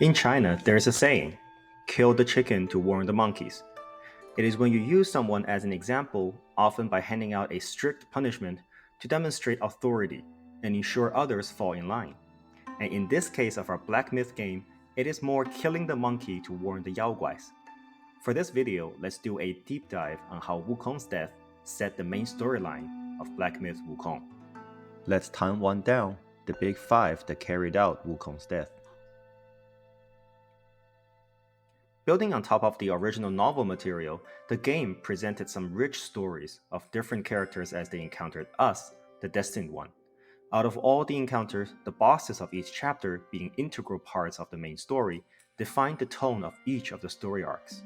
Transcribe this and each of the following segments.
In China, there is a saying, kill the chicken to warn the monkeys. It is when you use someone as an example, often by handing out a strict punishment, to demonstrate authority and ensure others fall in line. And in this case of our Black Myth game, it is more killing the monkey to warn the Yaoguais. For this video, let's do a deep dive on how Wukong's death set the main storyline of Black Myth Wukong. Let's time one down, the big five that carried out Wukong's death. Building on top of the original novel material, the game presented some rich stories of different characters as they encountered us, the Destined One. Out of all the encounters, the bosses of each chapter, being integral parts of the main story, defined the tone of each of the story arcs.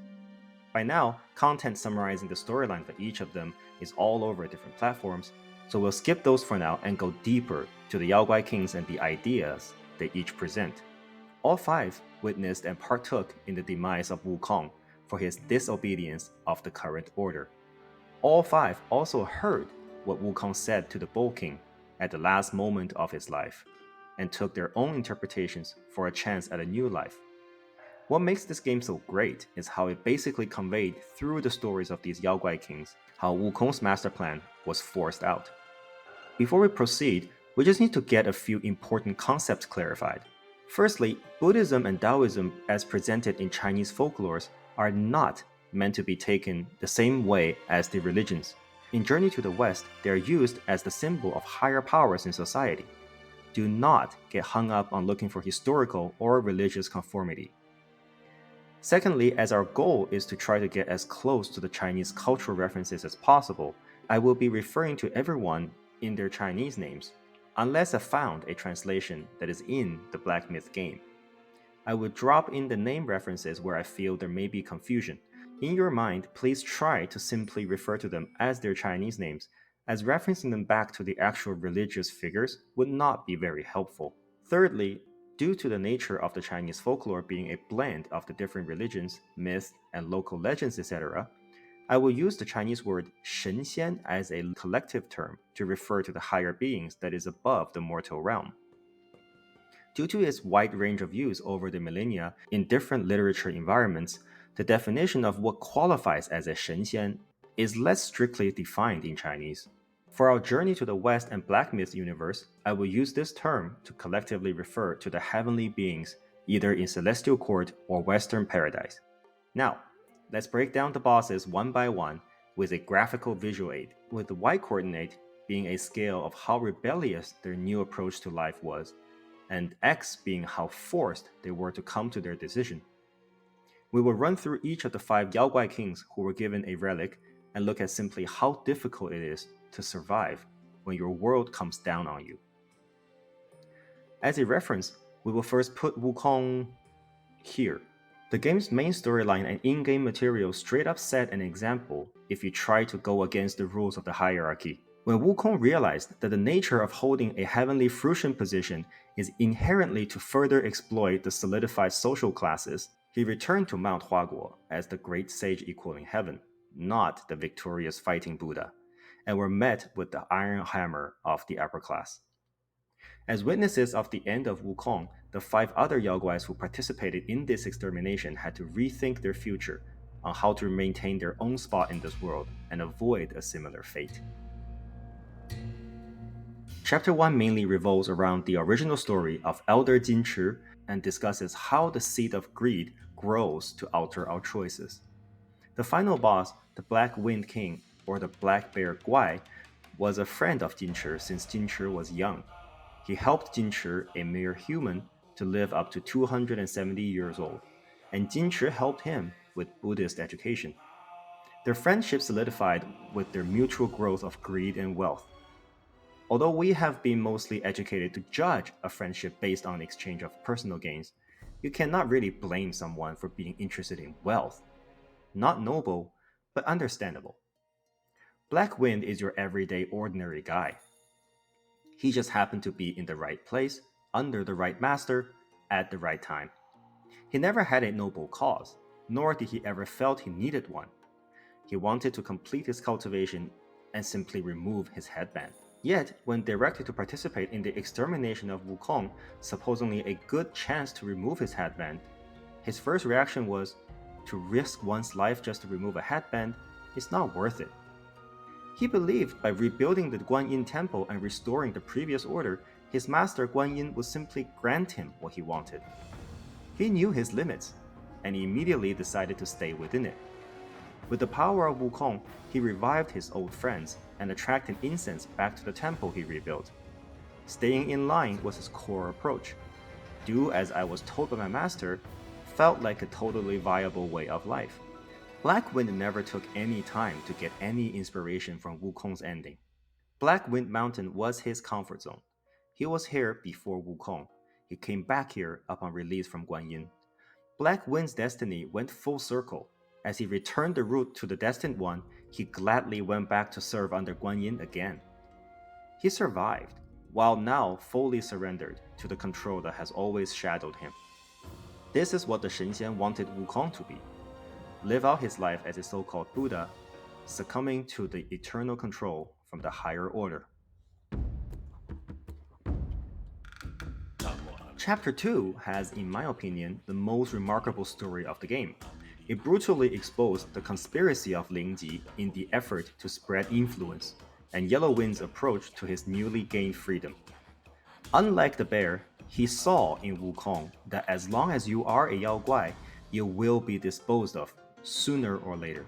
By now, content summarizing the storyline for each of them is all over different platforms, so we'll skip those for now and go deeper to the Yaoguai Kings and the ideas they each present. All five witnessed and partook in the demise of Wukong for his disobedience of the current order. All five also heard what Wukong said to the Bull King at the last moment of his life, and took their own interpretations for a chance at a new life. What makes this game so great is how it basically conveyed through the stories of these Yaoguai Kings how Wukong's master plan was forced out. Before we proceed, we just need to get a few important concepts clarified. Firstly, Buddhism and Taoism as presented in Chinese folklores are not meant to be taken the same way as the religions. In Journey to the West, they are used as the symbol of higher powers in society. Do not get hung up on looking for historical or religious conformity. Secondly, as our goal is to try to get as close to the Chinese cultural references as possible, I will be referring to everyone in their Chinese names, unless I found a translation that is in the Black Myth game. I would drop in the name references where I feel there may be confusion. In your mind, please try to simply refer to them as their Chinese names, as referencing them back to the actual religious figures would not be very helpful. Thirdly, due to the nature of the Chinese folklore being a blend of the different religions, myths, and local legends, etc., I will use the Chinese word 神仙 as a collective term to refer to the higher beings that is above the mortal realm. Due to its wide range of use over the millennia in different literature environments, the definition of what qualifies as a 神仙 is less strictly defined in Chinese. For our Journey to the West and Black Myth universe, I will use this term to collectively refer to the heavenly beings either in Celestial Court or Western Paradise. Now, let's break down the bosses one by one with a graphical visual aid, with the Y coordinate being a scale of how rebellious their new approach to life was, and X being how forced they were to come to their decision. We will run through each of the five Yaoguai Kings who were given a relic and look at simply how difficult it is to survive when your world comes down on you. As a reference, we will first put Wukong here. The game's main storyline and in-game material straight up set an example if you try to go against the rules of the hierarchy. When Wukong realized that the nature of holding a heavenly fruition position is inherently to further exploit the solidified social classes, he returned to Mount Huaguo as the great sage equaling heaven, not the victorious fighting Buddha, and were met with the iron hammer of the upper class. As witnesses of the end of Wukong, the five other Yaoguais who participated in this extermination had to rethink their future on how to maintain their own spot in this world and avoid a similar fate. Chapter 1 mainly revolves around the original story of Elder Jinchi and discusses how the seed of greed grows to alter our choices. The final boss, the Black Wind King, or the Black Bear Guai, was a friend of Jinchi since Jinchi was young. He helped Jinchi, a mere human, to live up to 270 years old, and Jinchi helped him with Buddhist education. Their friendship solidified with their mutual growth of greed and wealth. Although we have been mostly educated to judge a friendship based on exchange of personal gains, you cannot really blame someone for being interested in wealth. Not noble, but understandable. Black Wind is your everyday ordinary guy. He just happened to be in the right place, under the right master, at the right time. He never had a noble cause, nor did he ever felt he needed one. He wanted to complete his cultivation and simply remove his headband. Yet, when directed to participate in the extermination of Wukong, supposedly a good chance to remove his headband, his first reaction was, to risk one's life just to remove a headband is not worth it. He believed by rebuilding the Guanyin temple and restoring the previous order, his master Guanyin would simply grant him what he wanted. He knew his limits, and he immediately decided to stay within it. With the power of Wukong, he revived his old friends and attracted incense back to the temple he rebuilt. Staying in line was his core approach. Do as I was told by my master felt like a totally viable way of life. Black Wind never took any time to get any inspiration from Wukong's ending. Black Wind Mountain was his comfort zone. He was here before Wukong. He came back here upon release from Guanyin. Black Wind's destiny went full circle. As he returned the route to the Destined One, he gladly went back to serve under Guanyin again. He survived, while now fully surrendered to the control that has always shadowed him. This is what the Shenxian wanted Wukong to be. Live out his life as a so-called Buddha, succumbing to the eternal control from the higher order. Chapter 2 has, in my opinion, the most remarkable story of the game. It brutally exposed the conspiracy of Ling Ji in the effort to spread influence, and Yellow Wind's approach to his newly gained freedom. Unlike the bear, he saw in Wukong that as long as you are a Yaoguai, you will be disposed of, sooner or later.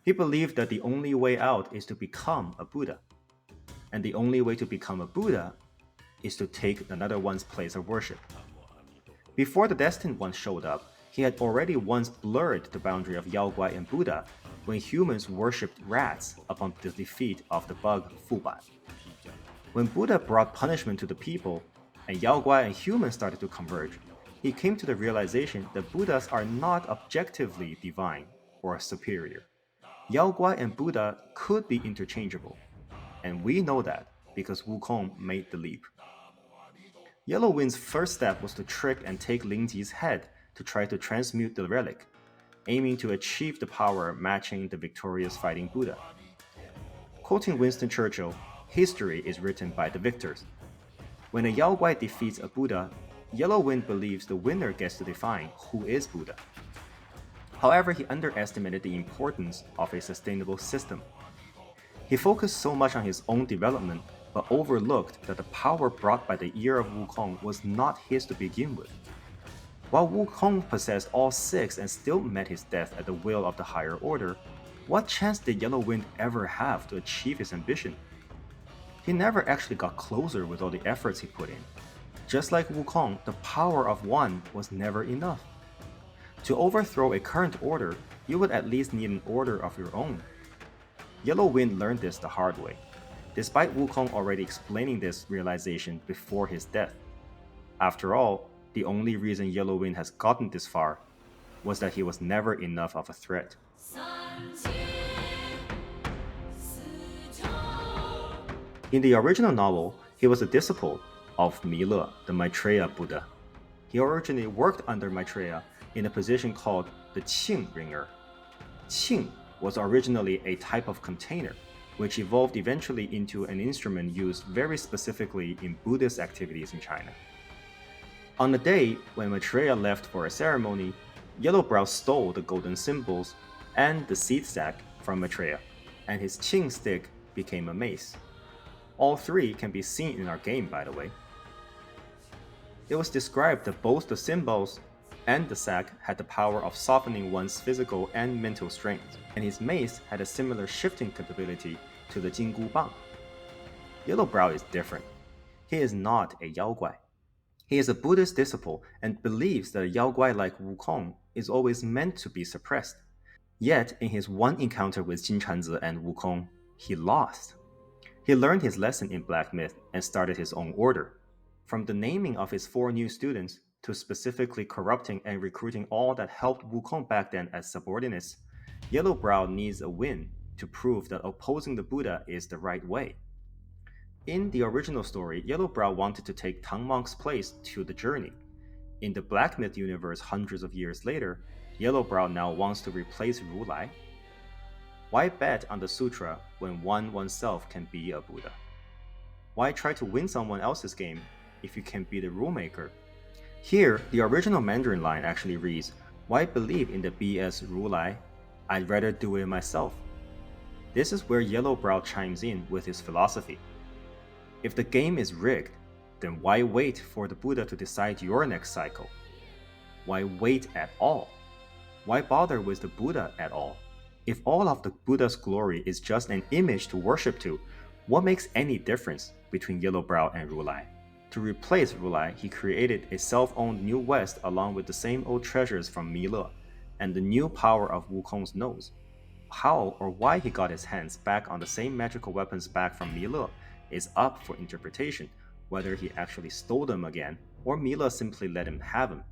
He believed that the only way out is to become a Buddha. And the only way to become a Buddha is to take another one's place of worship. Before the Destined One showed up, he had already once blurred the boundary of Yaoguai and Buddha when humans worshipped rats upon the defeat of the bug Fuban. When Buddha brought punishment to the people, and Yaoguai and humans started to converge, he came to the realization that Buddhas are not objectively divine or superior. Yaoguai and Buddha could be interchangeable, and we know that because Wukong made the leap. Yellow Wind's first step was to trick and take Ling Ji's head to try to transmute the relic, aiming to achieve the power matching the victorious fighting Buddha. Quoting Winston Churchill, history is written by the victors. When a Yaoguai defeats a Buddha, Yellow Wind believes the winner gets to define who is Buddha. However, he underestimated the importance of a sustainable system. He focused so much on his own development, but overlooked that the power brought by the ear of Wukong was not his to begin with. While Wukong possessed all six and still met his death at the will of the higher order, what chance did Yellow Wind ever have to achieve his ambition? He never actually got closer with all the efforts he put in. Just like Wukong, the power of one was never enough. To overthrow a current order, you would at least need an order of your own. Yellow Wind learned this the hard way, despite Wukong already explaining this realization before his death. After all, the only reason Yellow Wind has gotten this far was that he was never enough of a threat. In the original novel, he was a disciple of Mile, the Maitreya Buddha. He originally worked under Maitreya in a position called the Qing ringer. Qing was originally a type of container, which evolved eventually into an instrument used very specifically in Buddhist activities in China. On the day when Maitreya left for a ceremony, Yellowbrow stole the golden symbols and the seed sack from Maitreya, and his Qing stick became a mace. All three can be seen in our game, by the way. It was described that both the symbols and the sack had the power of softening one's physical and mental strength, and his mace had a similar shifting capability to the Jinggu Bang. Yellowbrow is different. He is not a Yaoguai. He is a Buddhist disciple and believes that a Yaoguai like Wukong is always meant to be suppressed. Yet, in his one encounter with Jin Chanzi and Wukong, he lost. He learned his lesson in Black Myth and started his own order. From the naming of his 4 new students to specifically corrupting and recruiting all that helped Wukong back then as subordinates, Yellowbrow needs a win to prove that opposing the Buddha is the right way. In the original story, Yellowbrow wanted to take Tang Monk's place to the journey. In the Black Myth universe hundreds of years later, Yellowbrow now wants to replace Ru Lai. Why bet on the sutra when one oneself can be a Buddha? Why try to win someone else's game if you can be the rule maker? Here, the original Mandarin line actually reads, "Why believe in the BS Rulai? I'd rather do it myself." This is where Yellowbrow chimes in with his philosophy. If the game is rigged, then why wait for the Buddha to decide your next cycle? Why wait at all? Why bother with the Buddha at all? If all of the Buddha's glory is just an image to worship to, what makes any difference between Yellowbrow and Rulai? To replace Rulai, he created a self-owned New West along with the same old treasures from Mile and the new power of Wukong's nose. How or why he got his hands back on the same magical weapons back from Mile is up for interpretation, whether he actually stole them again or Mile simply let him have them.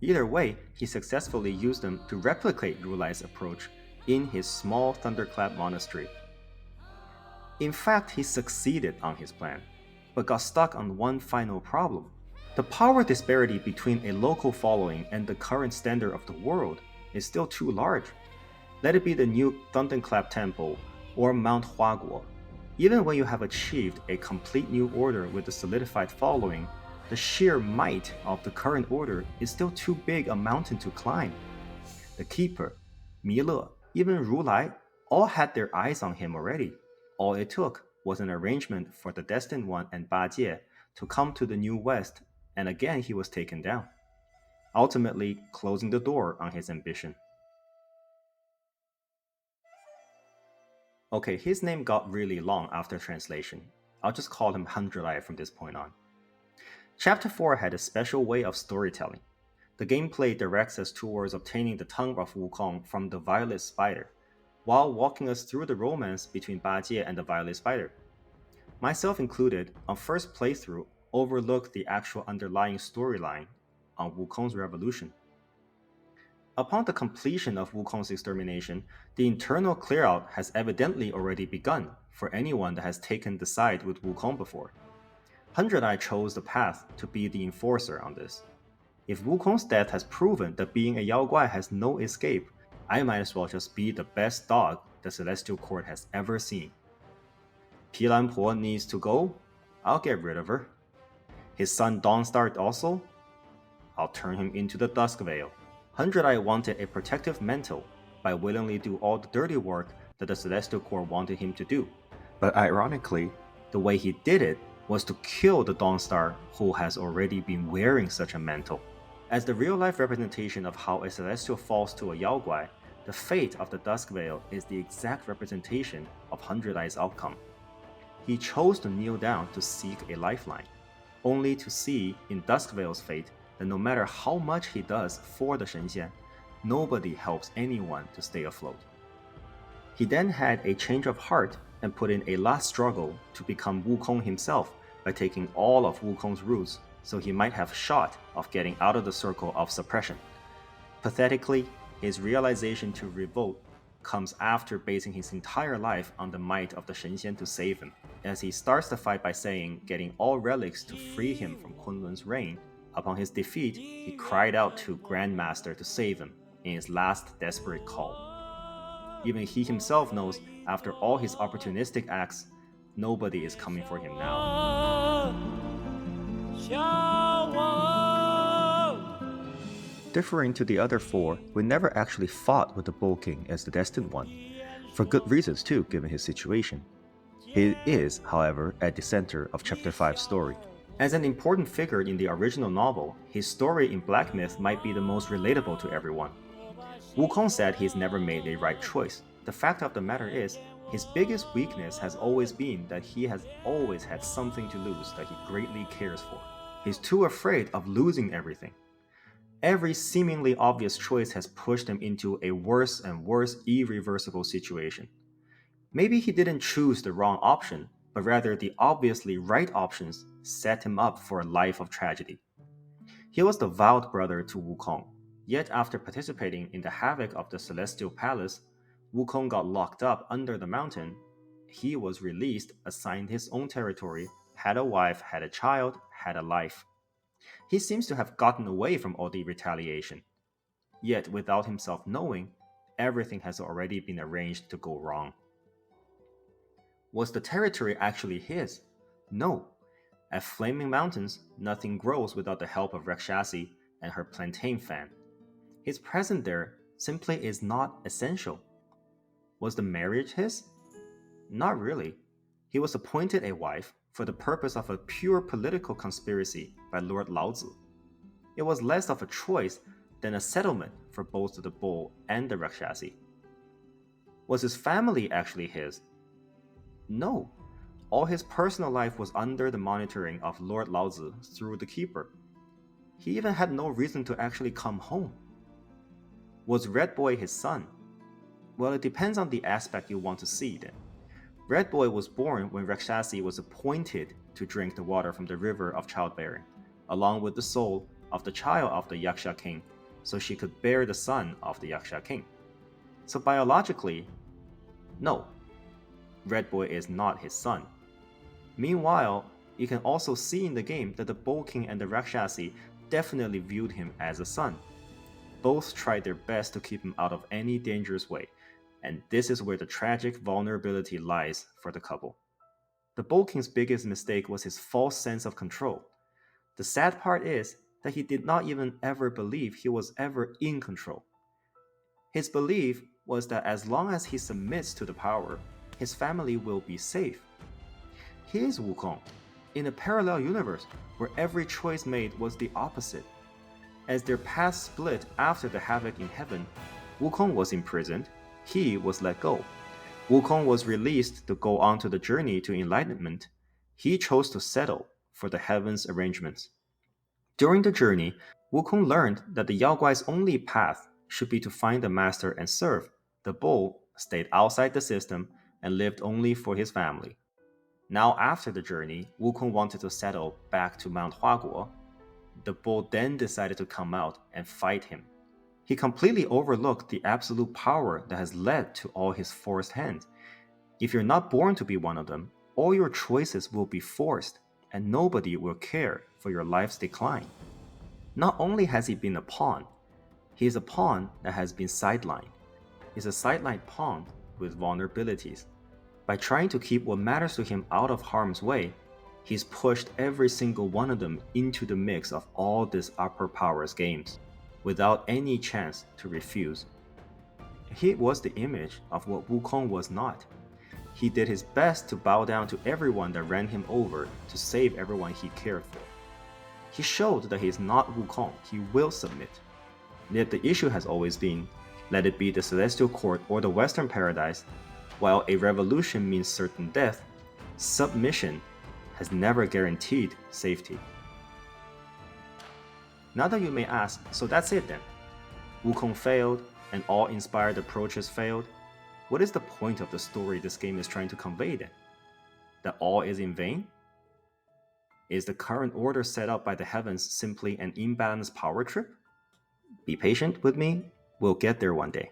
Either way, he successfully used them to replicate Rulai's approach in his small thunderclap monastery. In fact, he succeeded on his plan, but got stuck on one final problem. The power disparity between a local following and the current standard of the world is still too large. Let it be the new Thunderclap Temple or Mount Huaguo. Even when you have achieved a complete new order with a solidified following, the sheer might of the current order is still too big a mountain to climb. The Keeper, Mile, even Rulai all had their eyes on him already. All it took was an arrangement for the Destined One and Ba Jie to come to the New West, and again he was taken down, ultimately closing the door on his ambition. Okay, his name got really long after translation. I'll just call him 100 Eye from this point on. Chapter 4 had a special way of storytelling. The gameplay directs us towards obtaining the tongue of Wukong from the Violet Spider, while walking us through the romance between Ba Jie and the Violet Spider. Myself included, on first playthrough, overlooked the actual underlying storyline on Wukong's revolution. Upon the completion of Wukong's extermination, the internal clear-out has evidently already begun for anyone that has taken the side with Wukong before. 100 Eye chose the path to be the enforcer on this. If Wukong's death has proven that being a Yaoguai has no escape, I might as well just be the best dog the Celestial Court has ever seen. Pilan Po needs to go? I'll get rid of her. His son Dawnstar also? I'll turn him into the Dusk Veil. 100 Eye wanted a protective mantle by willingly do all the dirty work that the Celestial Court wanted him to do. But ironically, the way he did it was to kill the Dawnstar who has already been wearing such a mantle. As the real-life representation of how a Celestial falls to a Yaoguai, the fate of the Dusk Veil is the exact representation of 100 Eye's outcome. He chose to kneel down to seek a lifeline, only to see in Dusk Veil's fate that no matter how much he does for the Shenxian, nobody helps anyone to stay afloat. He then had a change of heart and put in a last struggle to become Wukong himself by taking all of Wukong's roots so he might have shot of getting out of the circle of suppression. Pathetically, his realization to revolt comes after basing his entire life on the might of the Shenxian to save him, as he starts the fight by saying getting all relics to free him from Kunlun's reign. Upon his defeat, he cried out to Grandmaster to save him in his last desperate call. Even he himself knows, after all his opportunistic acts, nobody is coming for him now. Differing to the other four, we never actually fought with the Bull King as the Destined One, for good reasons too, given his situation. He is, however, at the center of Chapter 5's story. As an important figure in the original novel, his story in Black Myth might be the most relatable to everyone. Wukong said he's never made a right choice. The fact of the matter is, his biggest weakness has always been that he has always had something to lose that he greatly cares for. He's too afraid of losing everything. Every seemingly obvious choice has pushed him into a worse and worse irreversible situation. Maybe he didn't choose the wrong option, but rather the obviously right options set him up for a life of tragedy. He was the vowed brother to Wukong, yet after participating in the havoc of the Celestial Palace, Wukong got locked up under the mountain. He was released, assigned his own territory, had a wife, had a child, had a life. He seems to have gotten away from all the retaliation. Yet, without himself knowing, everything has already been arranged to go wrong. Was the territory actually his? No. At Flaming Mountains, nothing grows without the help of Rakshasi and her plantain fan. His presence there simply is not essential. Was the marriage his? Not really. He was appointed a wife for the purpose of a pure political conspiracy by Lord Laozi. It was less of a choice than a settlement for both the bull and the Rakshasi. Was his family actually his? No. All his personal life was under the monitoring of Lord Laozi through the keeper. He even had no reason to actually come home. Was Red Boy his son? Well, it depends on the aspect you want to see then. Red Boy was born when Rakshasi was appointed to drink the water from the river of childbearing, along with the soul of the child of the Yaksha king, so she could bear the son of the Yaksha king. So biologically, no, Red Boy is not his son. Meanwhile, you can also see in the game that the Bull King and the Rakshasi definitely viewed him as a son. Both tried their best to keep him out of any dangerous way, and this is where the tragic vulnerability lies for the couple. The Bull King's biggest mistake was his false sense of control. The sad part is that he did not even ever believe he was ever in control. His belief was that as long as he submits to the power, his family will be safe. He is Wukong, in a parallel universe where every choice made was the opposite. As their paths split after the havoc in heaven, Wukong was imprisoned, he was let go. Wukong was released to go on to the journey to enlightenment. He chose to settle for the heavens arrangements. During the journey, Wukong learned that the Yaoguai's only path should be to find the master and serve. The bull stayed outside the system and lived only for his family. Now after the journey, Wukong wanted to settle back to Mount Huaguo. The bull then decided to come out and fight him. He completely overlooked the absolute power that has led to all his forced hands. If you're not born to be one of them, all your choices will be forced, and nobody will care for your life's decline. Not only has he been a pawn, he is a pawn that has been sidelined. He's a sidelined pawn with vulnerabilities. By trying to keep what matters to him out of harm's way, he's pushed every single one of them into the mix of all these upper powers games, without any chance to refuse. He was the image of what Wukong was not. He did his best to bow down to everyone that ran him over to save everyone he cared for. He showed that he is not Wukong, he will submit. Yet the issue has always been, let it be the Celestial Court or the Western Paradise, while a revolution means certain death, submission has never guaranteed safety. Now that you may ask, so that's it then? Wukong failed, and all inspired approaches failed? What is the point of the story this game is trying to convey then? That all is in vain? Is the current order set up by the heavens simply an imbalanced power trip? Be patient with me, we'll get there one day.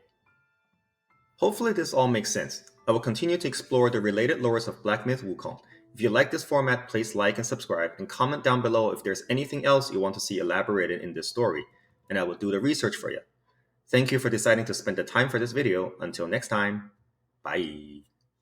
Hopefully this all makes sense. I will continue to explore the related lores of Black Myth Wukong. If you like this format, please like and subscribe, and comment down below if there's anything else you want to see elaborated in this story, and I will do the research for you. Thank you for deciding to spend the time for this video. Until next time, bye!